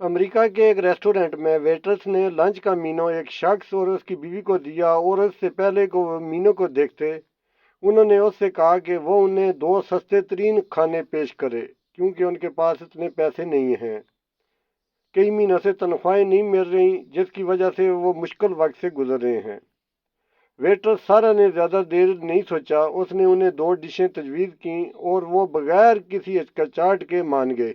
امریکہ کے ایک ریسٹورینٹ میں ویٹرس نے لنچ کا مینو ایک شخص اور اس کی بیوی کو دیا اور اس سے پہلے کو وہ مینو کو دیکھتے انہوں نے اس سے کہا کہ وہ انہیں دو سستے ترین کھانے پیش کرے کیونکہ ان کے پاس اتنے پیسے نہیں ہیں۔ کئی مہینوں سے تنخواہیں نہیں مل رہی جس کی وجہ سے وہ مشکل وقت سے گزر رہے ہیں۔ ویٹر سارا نے زیادہ دیر نہیں سوچا، اس نے انہیں دو ڈشیں تجویز کیں اور وہ بغیر کسی ہچکچاہٹ کے مان گئے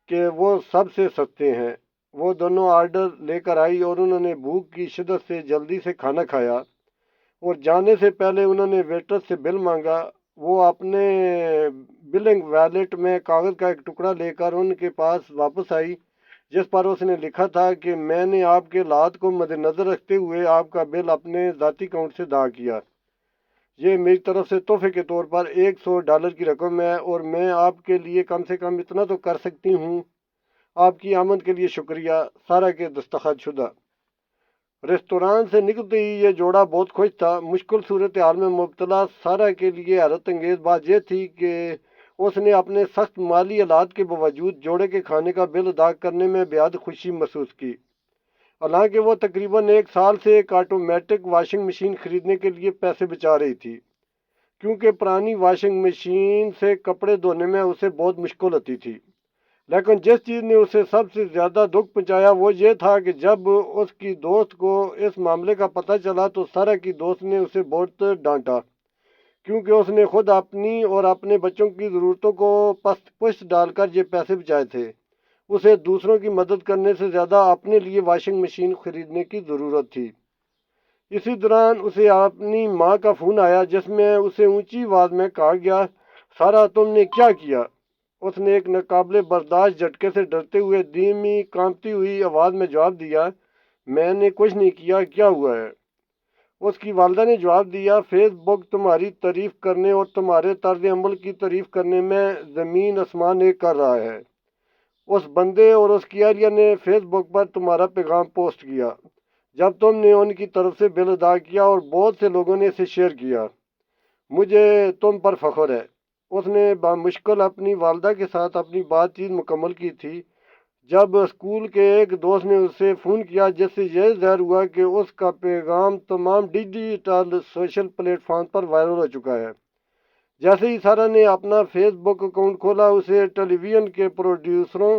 کہ وہ سب سے سستے ہیں۔ وہ دونوں آرڈر لے کر آئی اور انہوں نے بھوک کی شدت سے جلدی سے کھانا کھایا اور جانے سے پہلے انہوں نے ویٹر سے بل مانگا۔ وہ اپنے بلنگ ویلٹ میں کاغذ کا ایک ٹکڑا لے کر ان کے پاس واپس آئی جس پر اس نے لکھا تھا کہ میں نے آپ کے حالات کو مد نظر رکھتے ہوئے آپ کا بل اپنے ذاتی اکاؤنٹ سے ادا کیا۔ یہ میری طرف سے تحفے کے طور پر $100 کی رقم ہے اور میں آپ کے لیے کم سے کم اتنا تو کر سکتی ہوں۔ آپ کی آمد کے لیے شکریہ، سارا کے دستخط شدہ۔ ریستوران سے نکلتے ہی یہ جوڑا بہت خوش تھا۔ مشکل صورتحال میں مبتلا سارا کے لیے حیرت انگیز بات یہ تھی کہ اس نے اپنے سخت مالی حالات کے باوجود جوڑے کے کھانے کا بل ادا کرنے میں بےحد خوشی محسوس کی۔ حالانکہ وہ تقریباً 1 سال سے ایک آٹومیٹک واشنگ مشین خریدنے کے لیے پیسے بچا رہی تھی، کیونکہ پرانی واشنگ مشین سے کپڑے دھونے میں اسے بہت مشکل ہوتی تھی۔ لیکن جس چیز نے اسے سب سے زیادہ دکھ پہنچایا وہ یہ تھا کہ جب اس کی دوست کو اس معاملے کا پتہ چلا تو سارا کی دوست نے اسے بہت ڈانٹا، کیونکہ اس نے خود اپنی اور اپنے بچوں کی ضرورتوں کو پشت ڈال کر یہ پیسے بچائے تھے۔ اسے دوسروں کی مدد کرنے سے زیادہ اپنے لیے واشنگ مشین خریدنے کی ضرورت تھی۔ اسی دوران اسے اپنی ماں کا فون آیا جس میں اسے اونچی آواز میں کہا گیا، سارا تم نے کیا کیا؟ اس نے ایک ناقابل برداشت جھٹکے سے ڈرتے ہوئے دھیمی کانپتی ہوئی آواز میں جواب دیا، میں نے کچھ نہیں کیا، کیا ہوا ہے؟ اس کی والدہ نے جواب دیا، فیس بک تمہاری تعریف کرنے اور تمہارے طرز عمل کی تعریف کرنے میں زمین آسمان ایک کر رہا ہے۔ اس بندے اور اس کی اہلیہ نے فیس بک پر تمہارا پیغام پوسٹ کیا جب تم نے ان کی طرف سے بل ادا کیا اور بہت سے لوگوں نے اسے شیئر کیا۔ مجھے تم پر فخر ہے۔ اس نے بامشکل اپنی والدہ کے ساتھ اپنی بات چیت مکمل کی تھی جب اسکول کے ایک دوست نے اسے فون کیا جس سے یہ ظاہر ہوا کہ اس کا پیغام تمام ڈیجیٹل سوشل پلیٹ فارم پر وائرل ہو چکا ہے۔ جیسے ہی سارا نے اپنا فیس بک اکاؤنٹ کھولا اسے ٹیلی ویژن کے پروڈیوسروں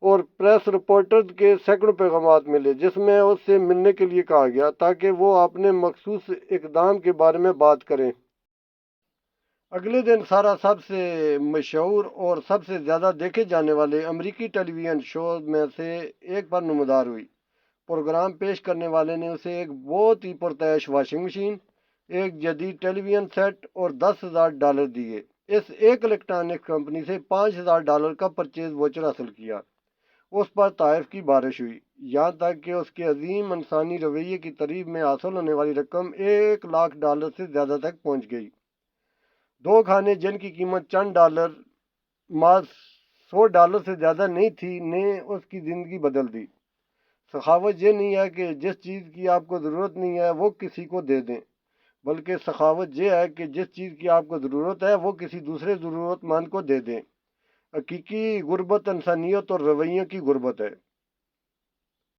اور پریس رپورٹرز کے سینکڑوں پیغامات ملے جس میں اس سے ملنے کے لیے کہا گیا تاکہ وہ اپنے مخصوص اقدام کے بارے میں بات کریں۔ اگلے دن سارا سب سے مشہور اور سب سے زیادہ دیکھے جانے والے امریکی ٹیلی ویژن شوز میں سے ایک پر نمودار ہوئی۔ پروگرام پیش کرنے والے نے اسے ایک بہت ہی پرتعیش واشنگ مشین، ایک جدید ٹیلی ویژن سیٹ اور $10,000 دیے۔ اس ایک الیکٹرانک کمپنی سے $5,000 کا پرچیز واچر حاصل کیا۔ اس پر تعریف کی بارش ہوئی، یہاں تک کہ اس کے عظیم انسانی رویے کی تعریف میں حاصل ہونے والی رقم $1,00,000 سے زیادہ تک پہنچ گئی۔ دو کھانے جن کی قیمت چند ڈالر ماز $100 سے زیادہ نہیں تھی نے اس کی زندگی بدل دی۔ سخاوت یہ نہیں ہے کہ جس چیز کی آپ کو ضرورت نہیں ہے وہ کسی کو دے دیں، بلکہ سخاوت یہ ہے کہ جس چیز کی آپ کو ضرورت ہے وہ کسی دوسرے ضرورت مند کو دے دیں۔ حقیقی غربت انسانیت اور رویوں کی غربت ہے۔